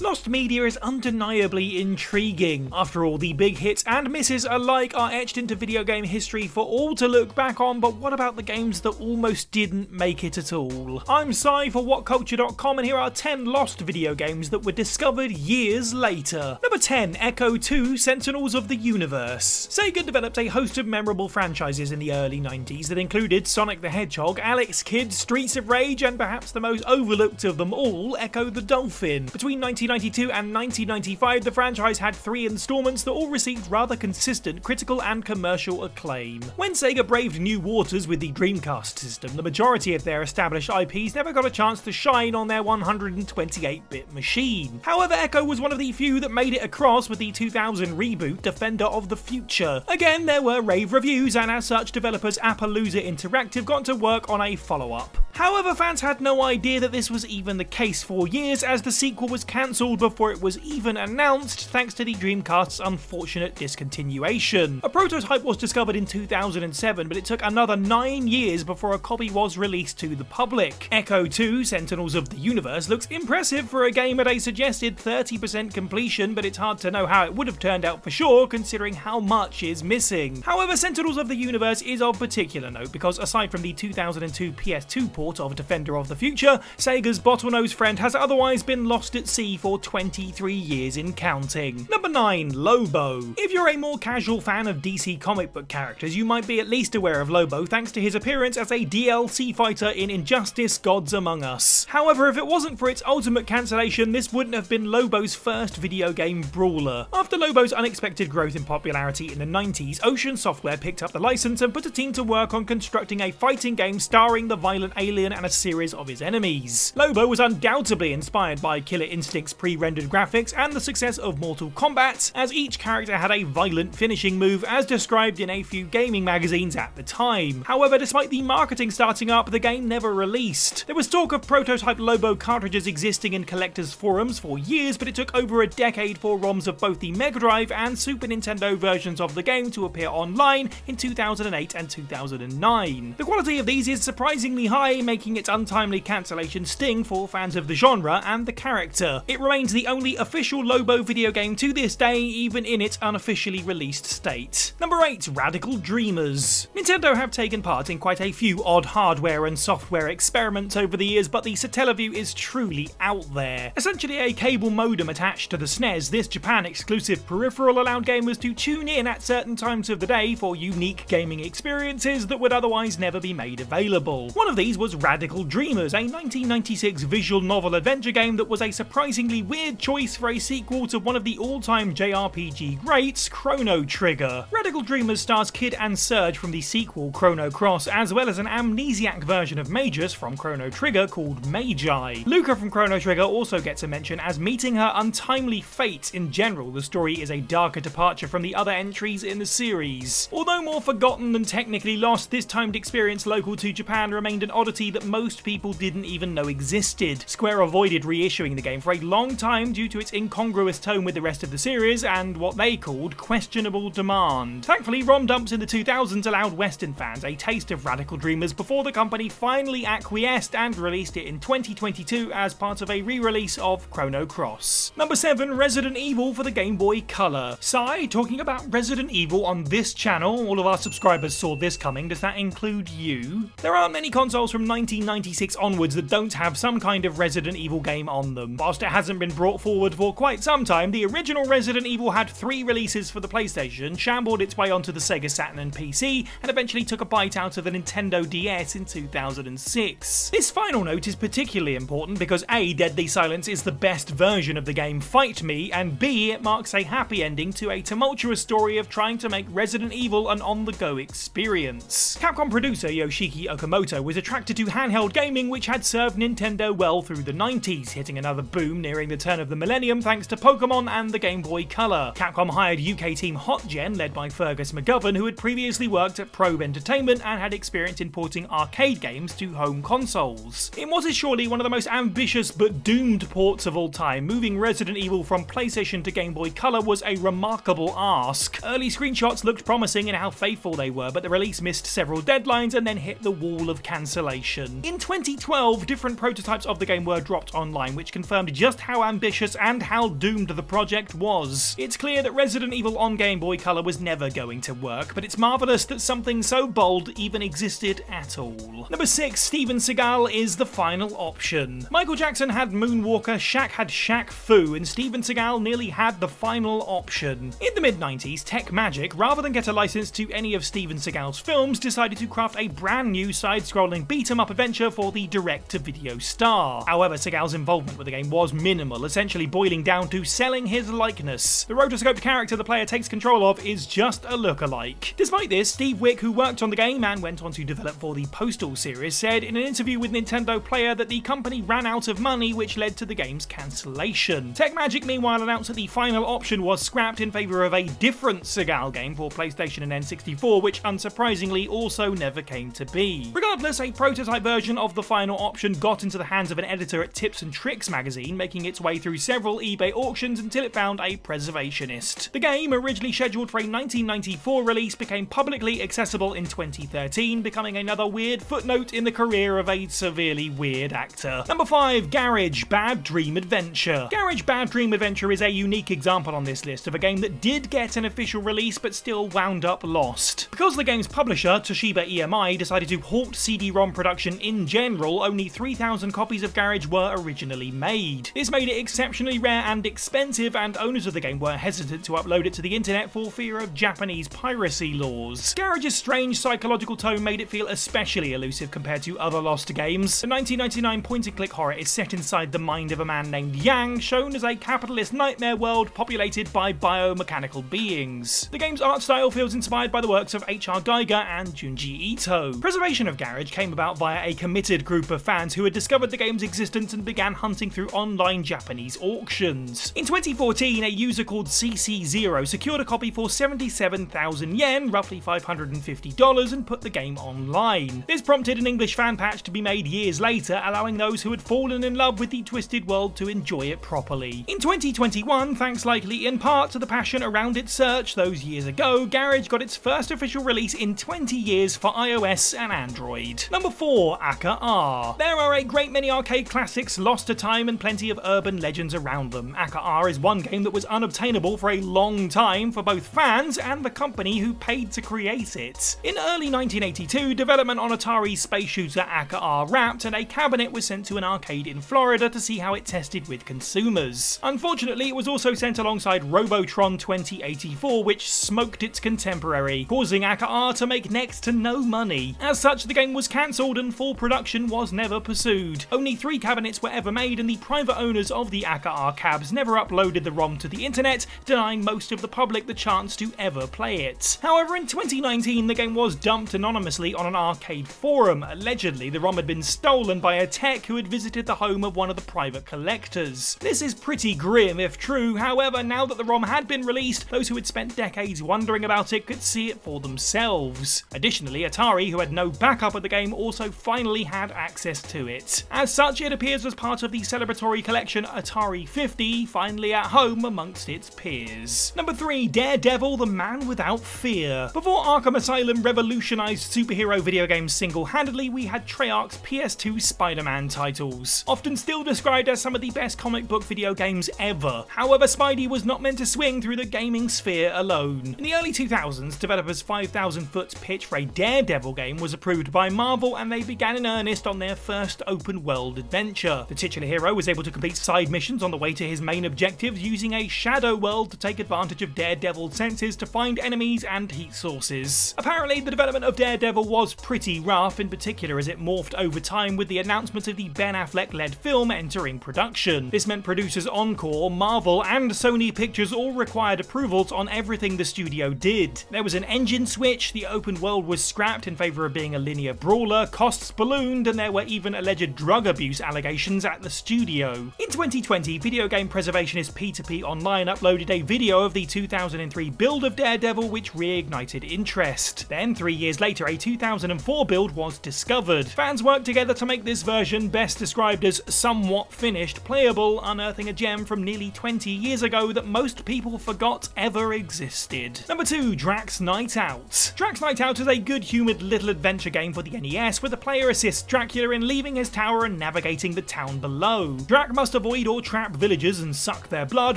Lost media is undeniably intriguing. After all, the big hits and misses alike are etched into video game history for all to look back on, but what about the games that almost didn't make it at all? I'm Sai for WhatCulture.com, and here are 10 lost video games that were discovered years later. Number 10, Echo 2 Sentinels of the Universe. Sega developed a host of memorable franchises in the early 90s that included Sonic the Hedgehog, Alex Kidd, Streets of Rage, and perhaps the most overlooked of them all, Echo the Dolphin. Between 1992 and 1995, the franchise had 3 installments that all received rather consistent critical and commercial acclaim. When Sega braved new waters with the Dreamcast system, the majority of their established IPs never got a chance to shine on their 128-bit machine. However, Echo was one of the few that made it across with the 2000 reboot Defender of the Future. Again, there were rave reviews, and as such, developers Appaloosa Interactive got to work on a follow-up. However, fans had no idea that this was even the case for years, as the sequel was cancelled before it was even announced thanks to the Dreamcast's unfortunate discontinuation. A prototype was discovered in 2007, but it took another 9 years before a copy was released to the public. Echo 2 Sentinels of the Universe looks impressive for a game at a suggested 30% completion, but it's hard to know how it would have turned out for sure considering how much is missing. However, Sentinels of the Universe is of particular note because aside from the 2002 PS2 port of Defender of the Future, Sega's bottlenose friend has otherwise been lost at sea for 23 years in counting. Number 9, Lobo. If you're a more casual fan of DC comic book characters, you might be at least aware of Lobo thanks to his appearance as a DLC fighter in Injustice: Gods Among Us. However, if it wasn't for its ultimate cancellation, this wouldn't have been Lobo's first video game brawler. After Lobo's unexpected growth in popularity in the 90s, Ocean Software picked up the license and put a team to work on constructing a fighting game starring the violent alien and a series of his enemies. Lobo was undoubtedly inspired by Killer Instinct's pre-rendered graphics and the success of Mortal Kombat, as each character had a violent finishing move as described in a few gaming magazines at the time. However, despite the marketing starting up, the game never released. There was talk of prototype Lobo cartridges existing in collectors' forums for years, but it took over a decade for ROMs of both the Mega Drive and Super Nintendo versions of the game to appear online in 2008 and 2009. The quality of these is surprisingly high, making its untimely cancellation sting for fans of the genre and the character. It remains the only official Lobo video game to this day, even in its unofficially released state. Number 8, Radical Dreamers. Nintendo have taken part in quite a few odd hardware and software experiments over the years, but the Satellaview is truly out there. Essentially a cable modem attached to the SNES, this Japan-exclusive peripheral allowed gamers to tune in at certain times of the day for unique gaming experiences that would otherwise never be made available. One of these was Radical Dreamers, a 1996 visual novel adventure game that was a surprisingly weird choice for a sequel to one of the all-time JRPG greats, Chrono Trigger. Radical Dreamers stars Kid and Surge from the sequel Chrono Cross, as well as an amnesiac version of Magus from Chrono Trigger called Magi. Luca from Chrono Trigger also gets a mention as meeting her untimely fate. In general, the story is a darker departure from the other entries in the series. Although more forgotten than technically lost, this timed experience local to Japan remained an oddity that most people didn't even know existed. Square avoided reissuing the game for a long time due to its incongruous tone with the rest of the series and what they called questionable demand. Thankfully, ROM dumps in the 2000s allowed Western fans a taste of Radical Dreamers before the company finally acquiesced and released it in 2022 as part of a re-release of Chrono Cross. Number 7, Resident Evil for the Game Boy Color. Sai, talking about Resident Evil on this channel, all of our subscribers saw this coming. Does that include you? There aren't many consoles from 1996 onwards that don't have some kind of Resident Evil game on them. Whilst it hasn't been brought forward for quite some time, the original Resident Evil had 3 releases for the PlayStation, shambled its way onto the Sega Saturn and PC, and eventually took a bite out of the Nintendo DS in 2006. This final note is particularly important because A, Deadly Silence is the best version of the game Fight Me, and B, it marks a happy ending to a tumultuous story of trying to make Resident Evil an on-the-go experience. Capcom producer Yoshiki Okamoto was attracted to handheld gaming, which had served Nintendo well through the 90s, hitting another boom nearing the turn of the millennium thanks to Pokemon and the Game Boy Color. Capcom hired UK team HotGen, led by Fergus McGovern, who had previously worked at Probe Entertainment and had experience in porting arcade games to home consoles. In what is surely one of the most ambitious but doomed ports of all time, moving Resident Evil from PlayStation to Game Boy Color was a remarkable ask. Early screenshots looked promising in how faithful they were, but the release missed several deadlines and then hit the wall of cancellation. In 2012, different prototypes of the game were dropped online, which confirmed just how how ambitious and how doomed the project was. It's clear that Resident Evil on Game Boy Color was never going to work, but it's marvellous that something so bold even existed at all. Number 6, Steven Seagal is the final option. Michael Jackson had Moonwalker, Shaq had Shaq Fu, and Steven Seagal nearly had the final option. In the mid-90s, Tech Magic, rather than get a license to any of Steven Seagal's films, decided to craft a brand new side-scrolling beat-em-up adventure for the direct-to-video star. However, Seagal's involvement with the game was minimal, essentially boiling down to selling his likeness. The rotoscoped character the player takes control of is just a lookalike. Despite this, Steve Wick, who worked on the game and went on to develop for the Postal series, said in an interview with Nintendo Player that the company ran out of money, which led to the game's cancellation. Tech Magic meanwhile announced that the final option was scrapped in favour of a different Seagal game for PlayStation and N64, which unsurprisingly also never came to be. Regardless, a prototype version of the final option got into the hands of an editor at Tips and Tricks magazine, making its way through several eBay auctions until it found a preservationist. The game, originally scheduled for a 1994 release, became publicly accessible in 2013, becoming another weird footnote in the career of a severely weird actor. Number 5, Garage Bad Dream Adventure. Garage Bad Dream Adventure is a unique example on this list of a game that did get an official release but still wound up lost. Because the game's publisher, Toshiba EMI, decided to halt CD-ROM production in general, only 3,000 copies of Garage were originally made. This made it exceptionally rare and expensive, and owners of the game were hesitant to upload it to the internet for fear of Japanese piracy laws. Garage's strange psychological tone made it feel especially elusive compared to other lost games. The 1999 point-and-click horror is set inside the mind of a man named Yang, shown as a capitalist nightmare world populated by biomechanical beings. The game's art style feels inspired by the works of H.R. Geiger and Junji Ito. Preservation of Garage came about via a committed group of fans who had discovered the game's existence and began hunting through online Japanese auctions. In 2014, a user called CC0 secured a copy for 77,000 yen, roughly $550, and put the game online. This prompted an English fan patch to be made years later, allowing those who had fallen in love with the twisted world to enjoy it properly. In 2021, thanks likely in part to the passion around its search those years ago, Garage got its first official release in 20 years for iOS and Android. Number 4, Akira. There are a great many arcade classics lost to time and plenty of urban legends around them. Akira is one game that was unobtainable for a long time for both fans and the company who paid to create it. In early 1982, development on Atari's space shooter Akira wrapped, and a cabinet was sent to an arcade in Florida to see how it tested with consumers. Unfortunately, it was also sent alongside Robotron 2084, which smoked its contemporary, causing Akira to make next to no money. As such, the game was cancelled and full production was never pursued. Only 3 cabinets were ever made, and the private owners of the Akira cabs never uploaded the ROM to the internet, denying most of the public the chance to ever play it. However, in 2019, the game was dumped anonymously on an arcade forum. Allegedly, the ROM had been stolen by a tech who had visited the home of one of the private collectors. This is pretty grim if true. However, now that the ROM had been released, those who had spent decades wondering about it could see it for themselves. Additionally, Atari, who had no backup of the game, also finally had access to it. As such, it appears as part of the celebratory collection Atari 50, finally at home amongst its peers. Number 3, Daredevil, the Man Without Fear. Before Arkham Asylum revolutionized superhero video games single-handedly, we had Treyarch's PS2 Spider-Man titles, often still described as some of the best comic book video games ever. However, Spidey was not meant to swing through the gaming sphere alone. In the early 2000s, developers' 5,000-foot pitch for a Daredevil game was approved by Marvel, and they began in earnest on their first open-world adventure. The titular hero was able to complete side missions on the way to his main objectives using a shadow world to take advantage of Daredevil's senses to find enemies and heat sources. Apparently, the development of Daredevil was pretty rough, in particular as it morphed over time with the announcement of the Ben Affleck-led film entering production. This meant producers Encore, Marvel, and Sony Pictures all required approvals on everything the studio did. There was an engine switch, the open world was scrapped in favour of being a linear brawler, costs ballooned, and there were even alleged drug abuse allegations at the studio. In 2020, video game preservationist P2P Online uploaded a video of the 2003 build of Daredevil, which reignited interest. Then, 3 years later, a 2004 build was discovered. Fans worked together to make this version, best described as somewhat finished, playable, unearthing a gem from nearly 20 years ago that most people forgot ever existed. Number 2, Draxx Night Out. Draxx Night Out is a good-humoured little adventure game for the NES, where the player assists Dracula in leaving his tower and navigating the town below. Drax must avoid or trap villagers and suck their blood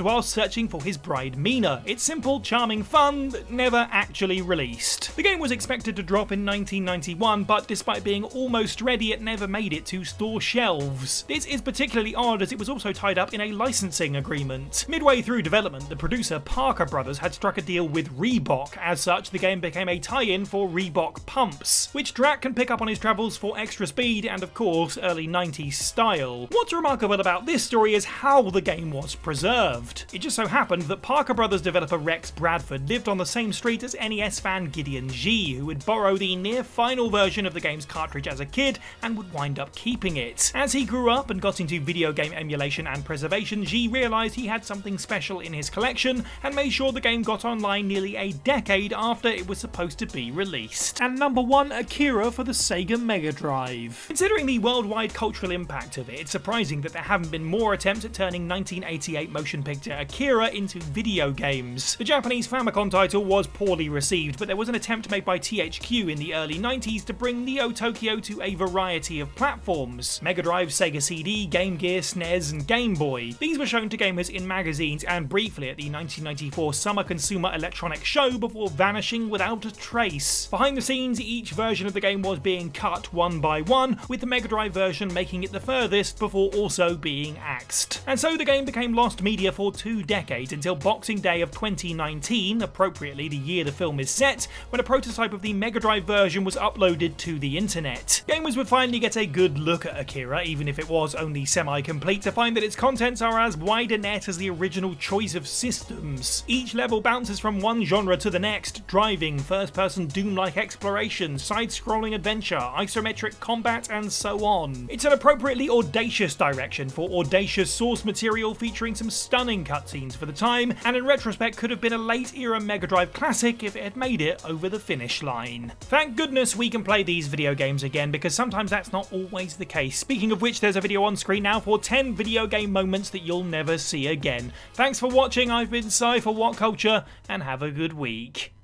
while searching for his bride Mina. It's simple, charming fun that never actually released. The game was expected to drop in 1991, but despite being almost ready, it never made it to store shelves. This is particularly odd as it was also tied up in a licensing agreement. Midway through development, the producer Parker Brothers had struck a deal with Reebok. As such, the game became a tie-in for Reebok pumps, which Draxx can pick up on his travels for extra speed and, of course, early 90s style. What's remarkable about this story is how the game was preserved. It just so happened that Parker Brothers developer Rex Bradford lived on the same street as NES fan Gideon G, who would borrow the near-final version of the game's cartridge as a kid and would wind up keeping it. As he grew up and got into video game emulation and preservation, G realised he had something special in his collection and made sure the game got online nearly a decade after it was supposed to be released. And number 1, Akira for the Sega Mega Drive. Considering the worldwide cultural impact of it, it's surprising that there haven't been more attempts at turning 1988 motion picture Akira into video games. The Japanese Famicom title was poorly received, but there was an attempt made by THQ in the early 90s to bring Neo Tokyo to a variety of platforms: Mega Drive, Sega CD, Game Gear, SNES, and Game Boy. These were shown to gamers in magazines and briefly at the 1994 Summer Consumer Electronics Show before vanishing without a trace. Behind the scenes, each version of the game was being cut one by one, with the Mega Drive version making it the furthest before also being axed. And so the game became lost media for 2 decades until Boxing Day of 2019, appropriately the year the film is set, when a prototype of the Mega Drive version was uploaded to the internet. Gamers would finally get a good look at Akira, even if it was only semi-complete, to find that its contents are as wide a net as the original choice of systems. Each level bounces from one genre to the next: driving, first-person Doom-like exploration, side-scrolling adventure, isometric combat, and so on. It's an appropriately audacious direction for audacious source material, featuring some stunning cutscenes for the time, and in retrospect could have been a late-era Mega Drive classic if it had made it over the finish line. Thank goodness we can play these video games again, because sometimes that's not always the case. Speaking of which, there's a video on screen now for 10 video game moments that you'll never see again. Thanks for watching, I've been Si for WhatCulture, and have a good week.